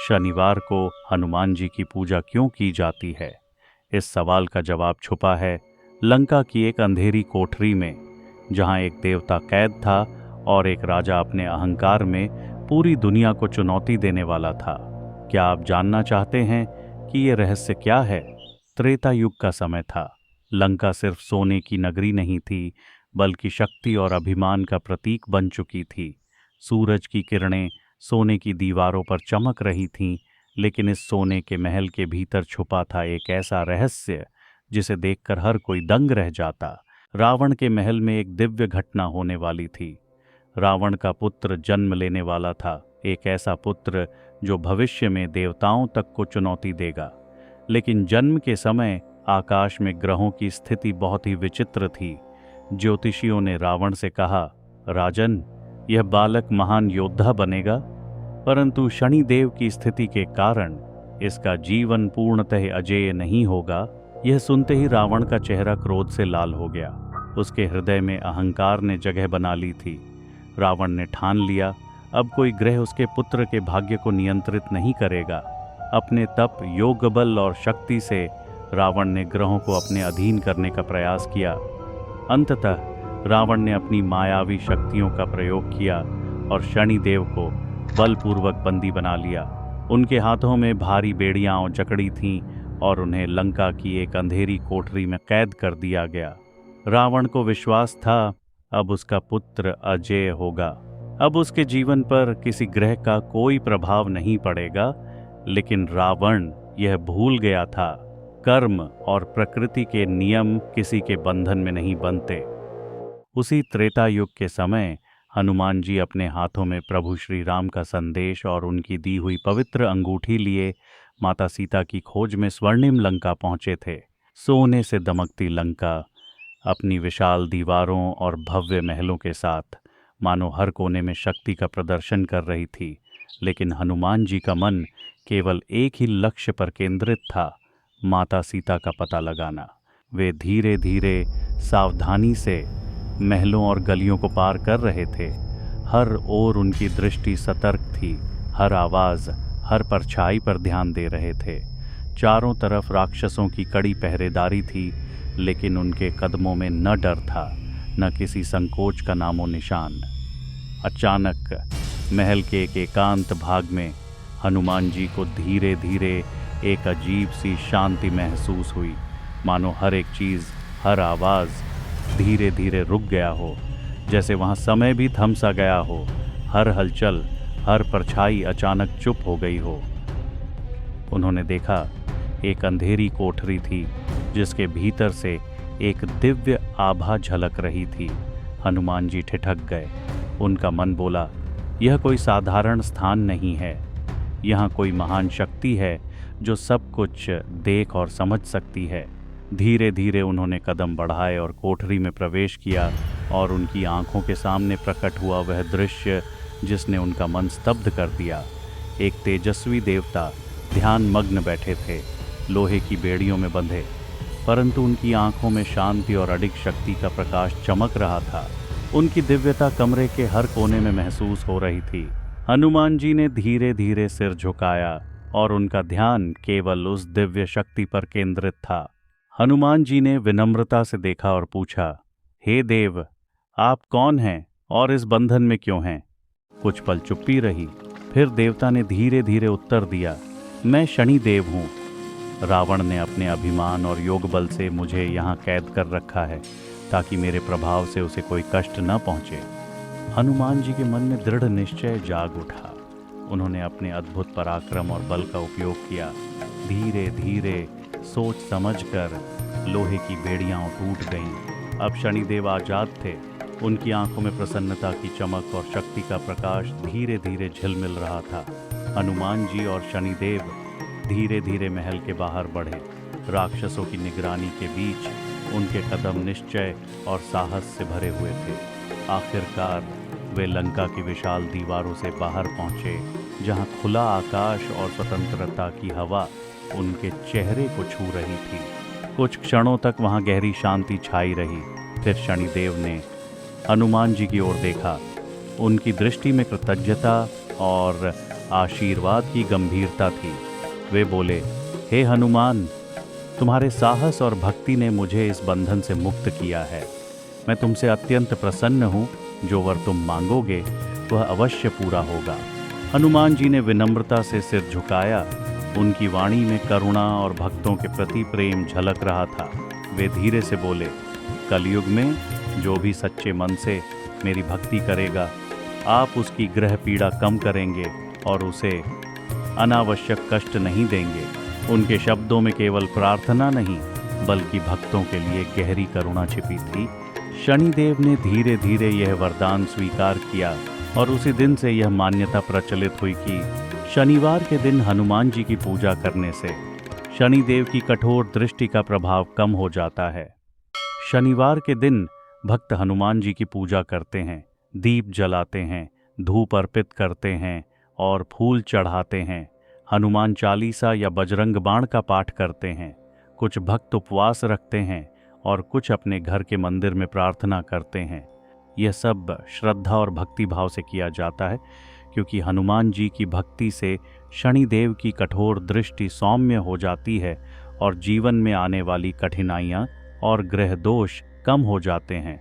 शनिवार को हनुमान जी की पूजा क्यों की जाती है? इस सवाल का जवाब छुपा है लंका की एक अंधेरी कोठरी में, जहां एक देवता कैद था और एक राजा अपने अहंकार में पूरी दुनिया को चुनौती देने वाला था। क्या आप जानना चाहते हैं कि ये रहस्य क्या है? त्रेता युग का समय था। लंका सिर्फ सोने की नगरी नहीं थी, बल्कि शक्ति और अभिमान का प्रतीक बन चुकी थी। सूरज की किरणें सोने की दीवारों पर चमक रही थीं, लेकिन इस सोने के महल के भीतर छुपा था एक ऐसा रहस्य जिसे देखकर हर कोई दंग रह जाता। रावण के महल में एक दिव्य घटना होने वाली थी। रावण का पुत्र जन्म लेने वाला था, एक ऐसा पुत्र जो भविष्य में देवताओं तक को चुनौती देगा। लेकिन जन्म के समय आकाश में ग्रहों की स्थिति बहुत ही विचित्र थी। ज्योतिषियों ने रावण से कहा, राजन, यह बालक महान योद्धा बनेगा, परंतु शनिदेव की स्थिति के कारण इसका जीवन पूर्णतः अजेय नहीं होगा। यह सुनते ही रावण का चेहरा क्रोध से लाल हो गया। उसके हृदय में अहंकार ने जगह बना ली थी। रावण ने ठान लिया, अब कोई ग्रह उसके पुत्र के भाग्य को नियंत्रित नहीं करेगा। अपने तप, योग बल और शक्ति से रावण ने ग्रहों को अपने अधीन करने का प्रयास किया। अंततः रावण ने अपनी मायावी शक्तियों का प्रयोग किया और शनिदेव को बलपूर्वक बंदी बना लिया। उनके हाथों में भारी बेड़ियां जकड़ी थीं और उन्हें लंका की एक अंधेरी कोठरी में कैद कर दिया गया। रावण को विश्वास था अब उसका पुत्र अजेय होगा, अब उसके जीवन पर किसी ग्रह का कोई प्रभाव नहीं पड़ेगा। लेकिन रावण यह भूल गया था, कर्म और प्रकृति के नियम किसी के बंधन में नहीं बनते। उसी त्रेता युग के समय हनुमान जी अपने हाथों में प्रभु श्री राम का संदेश और उनकी दी हुई पवित्र अंगूठी लिए माता सीता की खोज में स्वर्णिम लंका पहुंचे थे। सोने से दमकती लंका अपनी विशाल दीवारों और भव्य महलों के साथ मानो हर कोने में शक्ति का प्रदर्शन कर रही थी। लेकिन हनुमान जी का मन केवल एक ही लक्ष्य पर केंद्रित था, माता सीता का पता लगाना। वे धीरे धीरे सावधानी से महलों और गलियों को पार कर रहे थे। हर ओर उनकी दृष्टि सतर्क थी, हर आवाज, हर परछाई पर ध्यान दे रहे थे। चारों तरफ राक्षसों की कड़ी पहरेदारी थी, लेकिन उनके कदमों में न डर था, न किसी संकोच का नामो निशान। अचानक महल के एक एकांत भाग में हनुमान जी को धीरे धीरे एक अजीब सी शांति महसूस हुई, मानो हर एक चीज, हर आवाज धीरे धीरे रुक गया हो, जैसे वहां समय भी थम सा गया हो। हर हलचल, हर परछाई अचानक चुप हो गई हो। उन्होंने देखा एक अंधेरी कोठरी थी, जिसके भीतर से एक दिव्य आभा झलक रही थी। हनुमान जी ठिठक गए। उनका मन बोला, यह कोई साधारण स्थान नहीं है, यहाँ कोई महान शक्ति है जो सब कुछ देख और समझ सकती है। धीरे धीरे उन्होंने कदम बढ़ाए और कोठरी में प्रवेश किया, और उनकी आंखों के सामने प्रकट हुआ वह दृश्य जिसने उनका मन स्तब्ध कर दिया। एक तेजस्वी देवता ध्यान मग्न बैठे थे, लोहे की बेड़ियों में बंधे, परंतु उनकी आंखों में शांति और अडिग शक्ति का प्रकाश चमक रहा था। उनकी दिव्यता कमरे के हर कोने में महसूस हो रही थी। हनुमान जी ने धीरे धीरे सिर झुकाया और उनका ध्यान केवल उस दिव्य शक्ति पर केंद्रित था। हनुमान जी ने विनम्रता से देखा और पूछा, हे देव, आप कौन हैं और इस बंधन में क्यों हैं? कुछ पल चुप्पी रही, फिर देवता ने धीरे धीरे उत्तर दिया, मैं शनिदेव हूँ। रावण ने अपने अभिमान और योग बल से मुझे यहाँ कैद कर रखा है, ताकि मेरे प्रभाव से उसे कोई कष्ट न पहुँचे। हनुमान जी के मन में दृढ़ निश्चय जाग उठा। उन्होंने अपने अद्भुत पराक्रम और बल का उपयोग किया। धीरे धीरे सोच समझकर लोहे की बेड़ियां टूट गईं। अब शनिदेव आजाद थे। उनकी आंखों में प्रसन्नता की चमक और शक्ति का प्रकाश धीरे धीरे झिलमिल रहा था। हनुमान जी और शनिदेव धीरे धीरे महल के बाहर बढ़े। राक्षसों की निगरानी के बीच उनके कदम निश्चय और साहस से भरे हुए थे। आखिरकार वे लंका की विशाल दीवारों से बाहर पहुंचे, जहां खुला आकाश और स्वतंत्रता की हवा उनके चेहरे को छू रही थी। कुछ क्षणों तक वहां गहरी शांति छाई रही। फिर शनिदेव ने हनुमान जी की ओर देखा। उनकी दृष्टि में कृतज्ञता और आशीर्वाद की गंभीरता थी। वे बोले, हे हनुमान, तुम्हारे साहस और भक्ति ने मुझे इस बंधन से मुक्त किया है। मैं तुमसे अत्यंत प्रसन्न हूँ। जो वर तुम मांगोगे वह अवश्य पूरा होगा। हनुमान जी ने विनम्रता से सिर झुकाया। उनकी वाणी में करुणा और भक्तों के प्रति प्रेम झलक रहा था। वे धीरे से बोले, कलयुग में जो भी सच्चे मन से मेरी भक्ति करेगा, आप उसकी ग्रह पीड़ा कम करेंगे और उसे अनावश्यक कष्ट नहीं देंगे। उनके शब्दों में केवल प्रार्थना नहीं बल्कि भक्तों के लिए गहरी करुणा छिपी थी। शनिदेव ने धीरे धीरे यह वरदान स्वीकार किया और उसी दिन से यह मान्यता प्रचलित हुई कि शनिवार के दिन हनुमान जी की पूजा करने से शनिदेव की कठोर दृष्टि का प्रभाव कम हो जाता है। शनिवार के दिन भक्त हनुमान जी की पूजा करते हैं, दीप जलाते हैं, धूप अर्पित करते हैं और फूल चढ़ाते हैं। हनुमान चालीसा या बजरंग बाण का पाठ करते हैं। कुछ भक्त उपवास रखते हैं और कुछ अपने घर के मंदिर में प्रार्थना करते हैं। यह सब श्रद्धा और भक्ति भाव से किया जाता है, क्योंकि हनुमान जी की भक्ति से शनिदेव की कठोर दृष्टि सौम्य हो जाती है और जीवन में आने वाली कठिनाइयाँ और ग्रह दोष कम हो जाते हैं।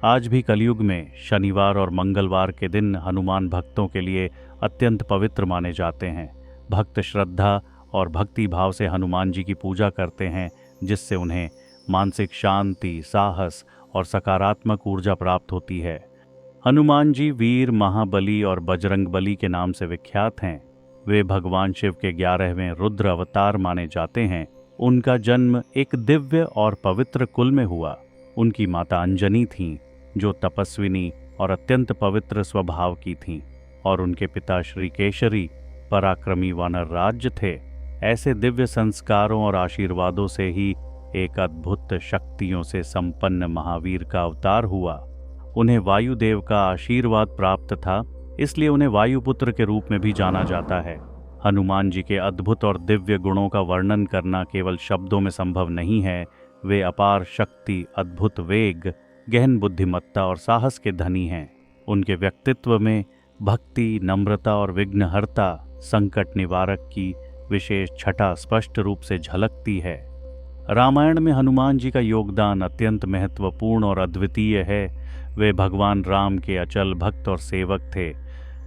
आज भी कलयुग में शनिवार और मंगलवार के दिन हनुमान भक्तों के लिए अत्यंत पवित्र माने जाते हैं। भक्त श्रद्धा और भक्ति भाव से हनुमान जी की पूजा करते हैं, जिससे उन्हें मानसिक शांति, साहस और सकारात्मक ऊर्जा प्राप्त होती है। हनुमान जी वीर, महाबली और बजरंगबली के नाम से विख्यात हैं। वे भगवान शिव के 11वें रुद्र अवतार माने जाते हैं। उनका जन्म एक दिव्य और पवित्र कुल में हुआ। उनकी माता अंजनी थीं, जो तपस्विनी और अत्यंत पवित्र स्वभाव की थीं, और उनके पिता श्री केशरी पराक्रमी वानर राज्य थे। ऐसे दिव्य संस्कारों और आशीर्वादों से ही एक अद्भुत शक्तियों से संपन्न महावीर का अवतार हुआ। उन्हें वायुदेव का आशीर्वाद प्राप्त था, इसलिए उन्हें वायुपुत्र के रूप में भी जाना जाता है। हनुमान जी के अद्भुत और दिव्य गुणों का वर्णन करना केवल शब्दों में संभव नहीं है। वे अपार शक्ति, अद्भुत वेग, गहन बुद्धिमत्ता और साहस के धनी हैं। उनके व्यक्तित्व में भक्ति, नम्रता और विघ्नहर्ता, संकट निवारक की विशेष छटा स्पष्ट रूप से झलकती है। रामायण में हनुमान जी का योगदान अत्यंत महत्वपूर्ण और अद्वितीय है। वे भगवान राम के अचल भक्त और सेवक थे।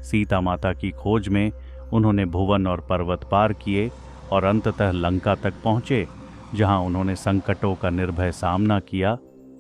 सीता माता की खोज में उन्होंने भुवन और पर्वत पार किए और अंततः लंका तक पहुँचे, जहाँ उन्होंने संकटों का निर्भय सामना किया।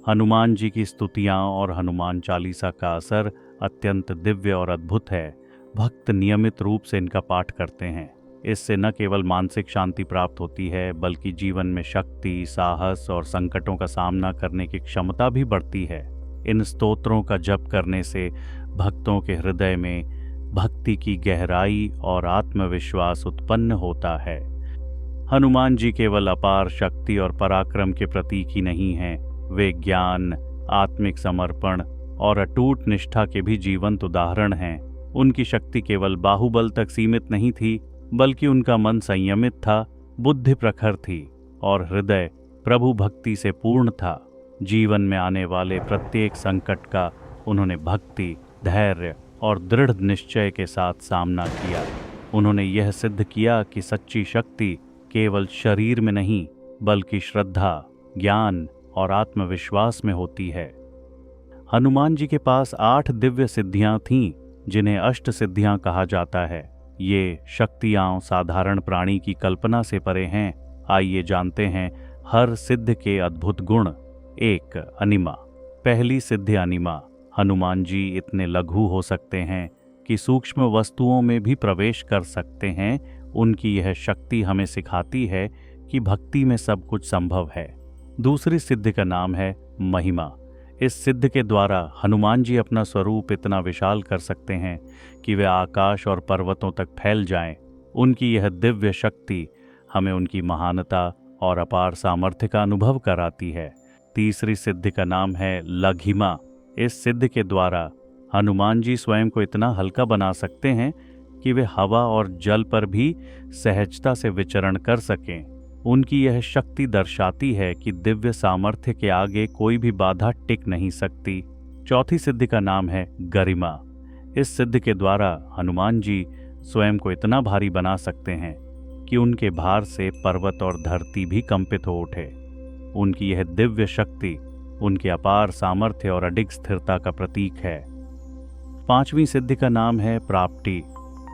हनुमान जी की स्तुतियाँ और हनुमान चालीसा का असर अत्यंत दिव्य और अद्भुत है। भक्त नियमित रूप से इनका पाठ करते हैं। इससे न केवल मानसिक शांति प्राप्त होती है, बल्कि जीवन में शक्ति, साहस और संकटों का सामना करने की क्षमता भी बढ़ती है। इन स्तोत्रों का जप करने से भक्तों के हृदय में भक्ति की गहराई और आत्मविश्वास उत्पन्न होता है। हनुमान जी केवल अपार शक्ति और पराक्रम के प्रतीक ही नहीं हैं, वे ज्ञान, आत्मिक समर्पण और अटूट निष्ठा के भी जीवंत उदाहरण हैं। उनकी शक्ति केवल बाहुबल तक सीमित नहीं थी, बल्कि उनका मन संयमित था, बुद्धि प्रखर थी और हृदय प्रभु भक्ति से पूर्ण था। जीवन में आने वाले प्रत्येक संकट का उन्होंने भक्ति, धैर्य और दृढ़ निश्चय के साथ सामना किया। उन्होंने यह सिद्ध किया कि सच्ची शक्ति केवल शरीर में नहीं, बल्कि श्रद्धा, ज्ञान और आत्मविश्वास में होती है। हनुमान जी के पास 8 दिव्य सिद्धियां थीं, जिन्हें अष्ट सिद्धियां कहा जाता है। ये शक्तियां साधारण प्राणी की कल्पना से परे हैं। आइए जानते हैं हर सिद्ध के अद्भुत गुण। 1. अनिमा। पहली सिद्धि अनिमा। हनुमान जी इतने लघु हो सकते हैं कि सूक्ष्म वस्तुओं में भी प्रवेश कर सकते हैं। उनकी यह शक्ति हमें सिखाती है कि भक्ति में सब कुछ संभव है। दूसरी सिद्धि का नाम है महिमा। इस सिद्ध के द्वारा हनुमान जी अपना स्वरूप इतना विशाल कर सकते हैं कि वे आकाश और पर्वतों तक फैल जाएं। उनकी यह दिव्य शक्ति हमें उनकी महानता और अपार सामर्थ्य का अनुभव कराती है। तीसरी सिद्धि का नाम है लघिमा। इस सिद्ध के द्वारा हनुमान जी स्वयं को इतना हल्का बना सकते हैं कि वे हवा और जल पर भी सहजता से विचरण कर सकें। उनकी यह शक्ति दर्शाती है कि दिव्य सामर्थ्य के आगे कोई भी बाधा टिक नहीं सकती। चौथी सिद्धि का नाम है गरिमा। इस सिद्धि के द्वारा हनुमान जी स्वयं को इतना भारी बना सकते हैं कि उनके भार से पर्वत और धरती भी कंपित हो उठे। उनकी यह दिव्य शक्ति उनके अपार सामर्थ्य और अडिग स्थिरता का प्रतीक है। 5वीं सिद्धि का नाम है प्राप्ति।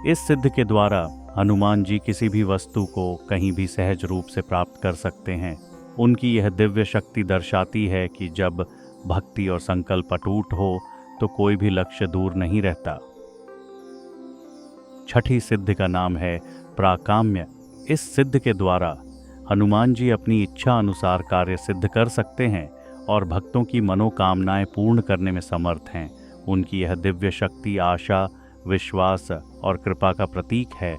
इस सिद्धि के द्वारा हनुमान जी किसी भी वस्तु को कहीं भी सहज रूप से प्राप्त कर सकते हैं। उनकी यह दिव्य शक्ति दर्शाती है कि जब भक्ति और संकल्प अटूट हो तो कोई भी लक्ष्य दूर नहीं रहता। 6ठी सिद्धि का नाम है प्राकाम्य। इस सिद्धि के द्वारा हनुमान जी अपनी इच्छा अनुसार कार्य सिद्ध कर सकते हैं और भक्तों की मनोकामनाएं पूर्ण करने में समर्थ हैं। उनकी यह दिव्य शक्ति आशा, विश्वास और कृपा का प्रतीक है।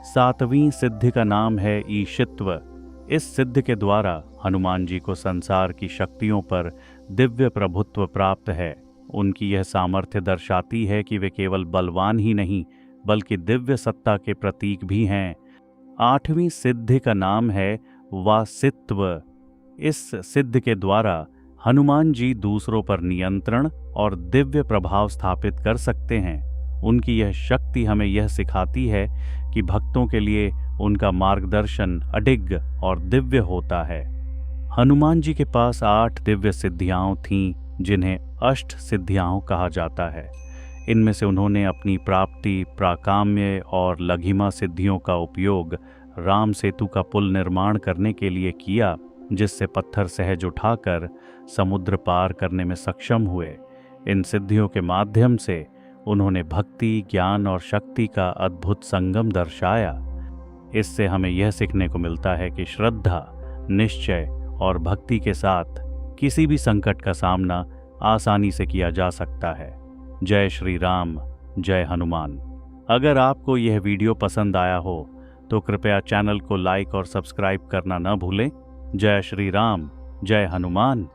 7वीं सिद्धि का नाम है ईशित्व। इस सिद्धि के द्वारा हनुमान जी को संसार की शक्तियों पर दिव्य प्रभुत्व प्राप्त है। उनकी यह सामर्थ्य दर्शाती है कि वे केवल बलवान ही नहीं बल्कि दिव्य सत्ता के प्रतीक भी हैं। 8वीं सिद्धि का नाम है वासित्व। इस सिद्धि के द्वारा हनुमान जी दूसरों पर नियंत्रण और दिव्य प्रभाव स्थापित कर सकते हैं। उनकी यह शक्ति हमें यह सिखाती है कि भक्तों के लिए उनका मार्गदर्शन अडिग और दिव्य होता है। हनुमान जी के पास 8 दिव्य सिद्धियां थीं जिन्हें अष्ट सिद्धियां कहा जाता है। इनमें से उन्होंने अपनी प्राप्ति, प्राकाम्य और लघिमा सिद्धियों का उपयोग राम सेतु का पुल निर्माण करने के लिए किया, जिससे पत्थर सहज उठाकर समुद्र पार करने में सक्षम हुए। इन सिद्धियों के माध्यम से उन्होंने भक्ति, ज्ञान और शक्ति का अद्भुत संगम दर्शाया। इससे हमें यह सीखने को मिलता है कि श्रद्धा, निश्चय और भक्ति के साथ किसी भी संकट का सामना आसानी से किया जा सकता है। जय श्री राम, जय हनुमान। अगर आपको यह वीडियो पसंद आया हो तो कृपया चैनल को लाइक और सब्सक्राइब करना न भूलें। जय श्री राम, जय हनुमान।